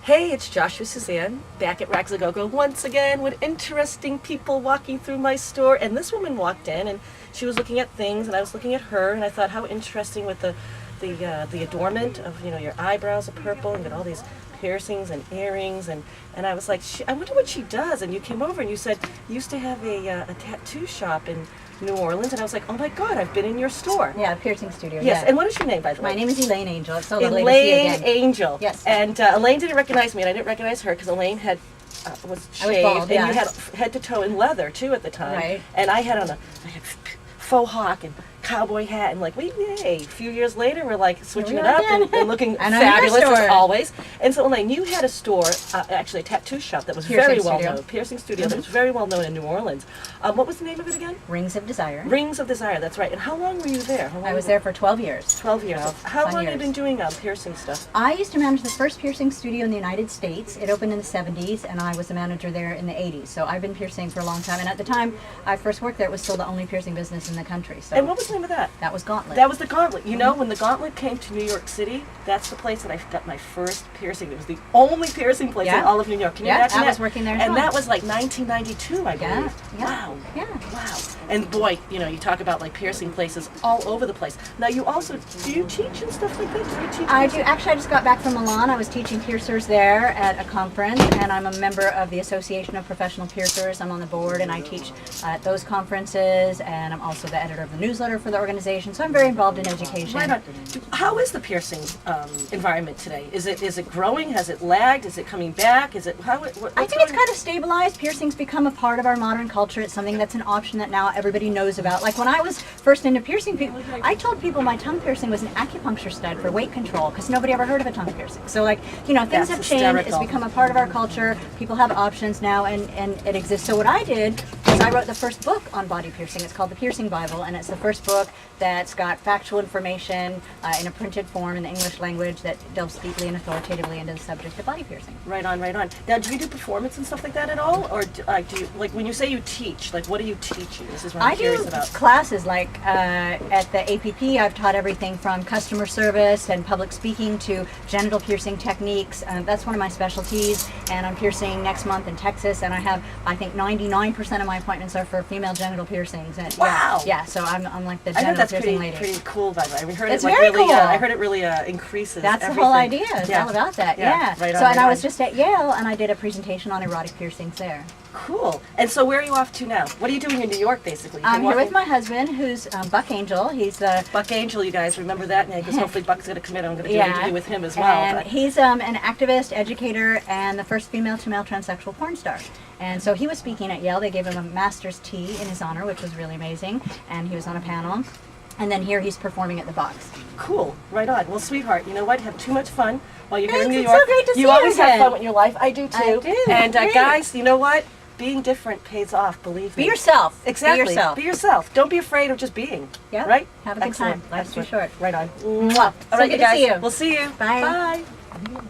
Hey, it's Joshua Suzanne, back at Rags-A-GoGo once again with interesting people walking through my store. And this woman walked in and she was looking at things and I was looking at her and I thought how interesting with the adornment of, you know, your eyebrows are purple and got all these piercings and earrings and I was like, I wonder what she does. And you came over and you said you used to have a tattoo shop in New Orleans, and I was like, oh my God, I've been in your store. Yeah, piercing studio. Yes, yeah. and what is your name, by the way? My name is Elayne Angel. It's so lovely to see you Elayne again. Angel. Yes. And Elayne didn't recognize me, and I didn't recognize her because Elayne had was shaved, bald, and yeah. you had head to toe in leather too at the time. Right. And I had I had faux hawk and cowboy hat, and like, yay! A few years later, we're like switching it up and looking fabulous as always. And so, Elayne, you had a store, actually a tattoo shop that was very well known, piercing studio that was very well known in New Orleans. What was the name of it again? Rings of Desire. Rings of Desire. That's right. And how long were you there? I was there for 12 years. 12 years. How long have you been doing piercing stuff? I used to manage the first piercing studio in the United States. It opened in the 70s, and I was the manager there in the 80s. So I've been piercing for a long time. And at the time I first worked there, it was still the only piercing business in the country. So. And what was the name of that? That was Gauntlet. That was the Gauntlet. You know, when the Gauntlet came to New York City, that's the place that I got my first piercing. It was the only piercing place in all of New York. Can you imagine that? I was working there as And that was like 1992, I believe. Yeah. Wow. Yeah. Wow. And boy, you know, you talk about like piercing places all over the place. Now you also, do you teach and stuff like that? Do you teach? I do. Actually, I just got back from Milan. I was teaching piercers there at a conference, and I'm a member of the Association of Professional Piercers. I'm on the board, and I teach at those conferences, and I'm also the editor of the newsletter for the organization, so I'm very involved in education. Right on. How is the piercing environment today? Is it growing? Has it lagged? Is it coming back? Is it I think it's kind of stabilized. Piercing's become a part of our modern culture. It's something that's an option that now everybody knows about. Like when I was first into piercing, I told people my tongue piercing was an acupuncture stud for weight control because nobody ever heard of a tongue piercing. So like, you know, things have changed. It's become a part of our culture. People have options now, and it exists. So what I did is I wrote the first book on body piercing. It's called The Piercing Bible, and it's the first book that's got factual information in a printed form in the English language that delves deeply and authoritatively into the subject of body piercing. Right on, right on. Now, do you do performance and stuff like that at all? Or do you, like when you say you teach, like what do you teach you? This is what I'm curious about. I do classes, like at the APP, I've taught everything from customer service and public speaking to genital piercing techniques. That's one of my specialties, and I'm piercing next month in Texas, and I think 99% of my appointments are for female genital piercings. And wow! Yeah, so I'm like the genital piercing lady. Pretty cool, by the way. I heard it's it like very really, cool. I heard it really increases. That's everything. The whole idea. It's all about that. Yeah. Right on, so, right and I was on. just at Yale, and I did a presentation on erotic piercings there. Cool. And so, where are you off to now? What are you doing in New York, basically? I'm here with my husband, who's Buck Angel. He's the Buck Angel. You guys remember that name? Because hopefully Buck's going to come in. I'm going to do an interview with him as well. And he's an activist, educator, and the first female-to-male transsexual porn star. And so he was speaking at Yale. They gave him a master's tea in his honor, which was really amazing. And he was on a panel. And then here he's performing at the Box. Cool. Right on. Well, sweetheart, you know what? Have too much fun while you're here in New York. It's so great to see you always again. have fun with your life. I do too. I do. And guys, you know what? Being different pays off, believe me. Be yourself. Exactly. Be yourself. Be yourself. Don't be afraid of just being. Yeah. Right? Have a good time. Life's too short. Right on. Mwah. All right, good you guys. to see you. We'll see you. Bye. Bye.